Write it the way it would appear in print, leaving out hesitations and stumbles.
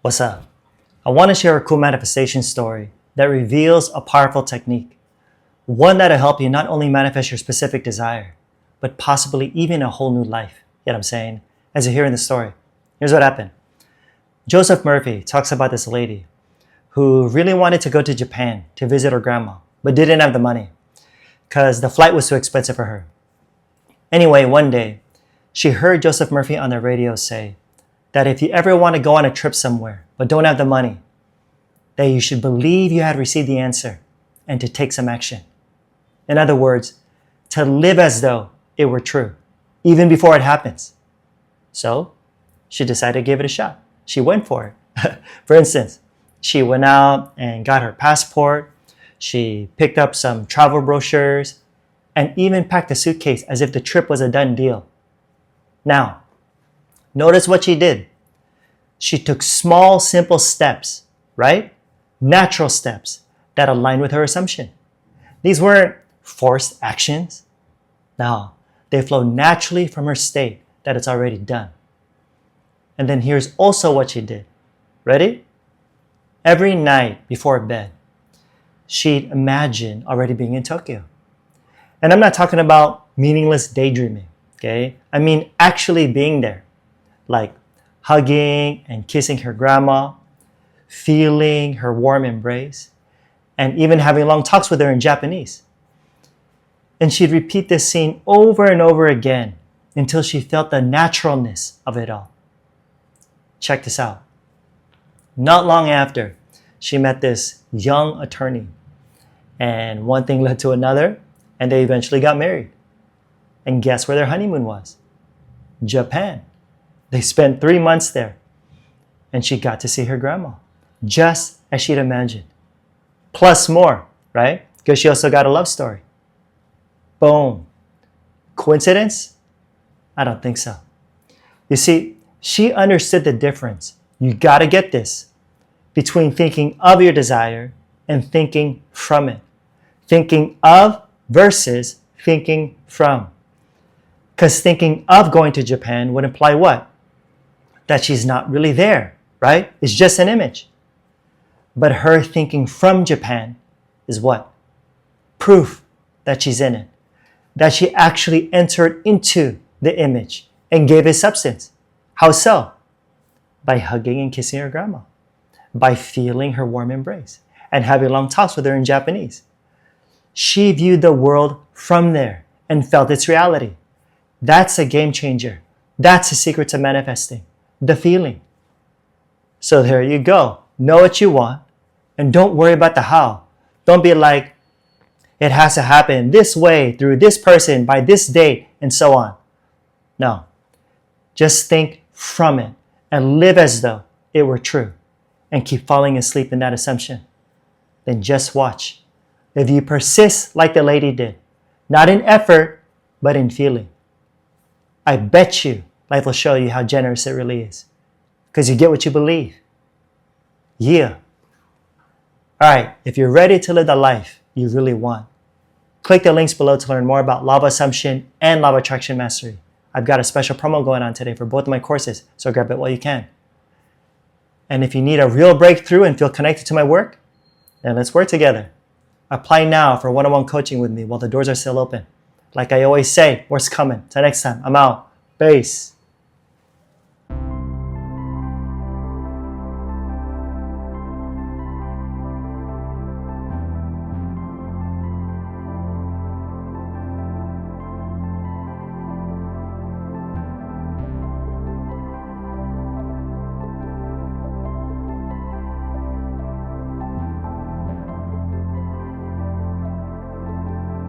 What's up? I want to share a cool manifestation story that reveals a powerful technique. One that'll help you not only manifest your specific desire, but possibly even a whole new life. You know what I'm saying? As you hear in the story. Here's what happened. Joseph Murphy talks about this lady who really wanted to go to Japan to visit her grandma, but didn't have the money because the flight was too expensive for her. Anyway, one day, she heard Joseph Murphy on the radio say that if you ever want to go on a trip somewhere but don't have the money, that you should believe you had received the answer and to take some action. In other words, to live as though it were true, even before it happens. So, she decided to give it a shot. She went for it. For instance, she went out and got her passport. She picked up some travel brochures and even packed a suitcase as if the trip was a done deal. Now, notice what she did. She took small, simple steps, right? Natural steps that aligned with her assumption. These weren't forced actions. No, they flow naturally from her state that it's already done. And then here's also what she did. Ready? Every night before bed, she'd imagine already being in Tokyo. And I'm not talking about meaningless daydreaming, okay? I mean actually being there, like hugging and kissing her grandma, feeling her warm embrace, and even having long talks with her in Japanese. And she'd repeat this scene over and over again until she felt the naturalness of it all. Check this out. Not long after, she met this young attorney, and one thing led to another, and they eventually got married. And guess where their honeymoon was? Japan. They spent 3 months there, and she got to see her grandma, just as she'd imagined. Plus more, right? Because she also got a love story. Boom. Coincidence? I don't think so. You see, she understood the difference. You gotta get this. Between thinking of your desire and thinking from it. Thinking of versus thinking from. Because thinking of going to Japan would imply what? That she's not really there, right? It's just an image. But her thinking from Japan is what? Proof that she's in it. That she actually entered into the image and gave it substance. How so? By hugging and kissing her grandma. By feeling her warm embrace and having long talks with her in Japanese. She viewed the world from there and felt its reality. That's a game changer. That's the secret to manifesting. The feeling. So there you go. Know what you want and don't worry about the how. Don't be like, it has to happen this way, through this person, by this date, and so on. No. Just think from it and live as though it were true and keep falling asleep in that assumption. Then just watch. If you persist like the lady did, not in effort, but in feeling, I bet you life will show you how generous it really is. Because you get what you believe. Yeah. Alright, if you're ready to live the life you really want, click the links below to learn more about Law of Assumption and Law of Attraction Mastery. I've got a special promo going on today for both of my courses, so grab it while you can. And if you need a real breakthrough and feel connected to my work, then let's work together. Apply now for one-on-one coaching with me while the doors are still open. Like I always say, work's coming. Till next time, I'm out. Peace.